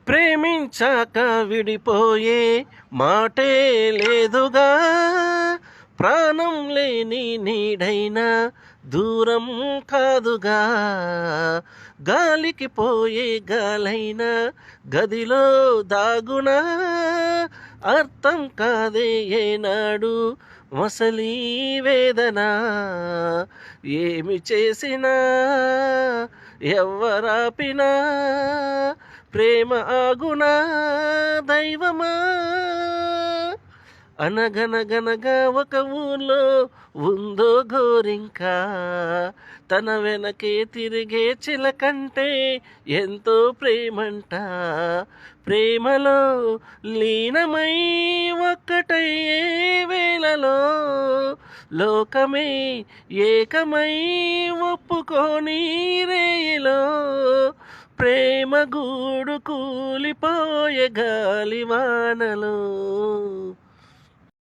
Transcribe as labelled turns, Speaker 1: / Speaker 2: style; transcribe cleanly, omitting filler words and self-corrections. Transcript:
Speaker 1: ప్రేమించాక విడిపోయే మాటే లేదుగా, ప్రాణం లేని నీడైనా దూరం కాదుగా, గాలికి పోయే గాలైనా గదిలో దాగునా, అర్థం కాదే ఏనాడు మసలి వేదన, ఏమి చేసినా ఎవ్వరాపినా ప్రేమ ఆగునా, దైవమా. అనగనగనగా ఒక ఊర్లో ఉందో గోరింక, తన వెనకే తిరిగే చిలకంటే ఎంతో ప్రేమంట, ప్రేమలో లీనమై ఒక్కటయ్యే వేళలో లోకమే ఏకమై ఒప్పుకోని రేయిలో ప్రేమ గూడు కూలిపోయే గాలివానలో.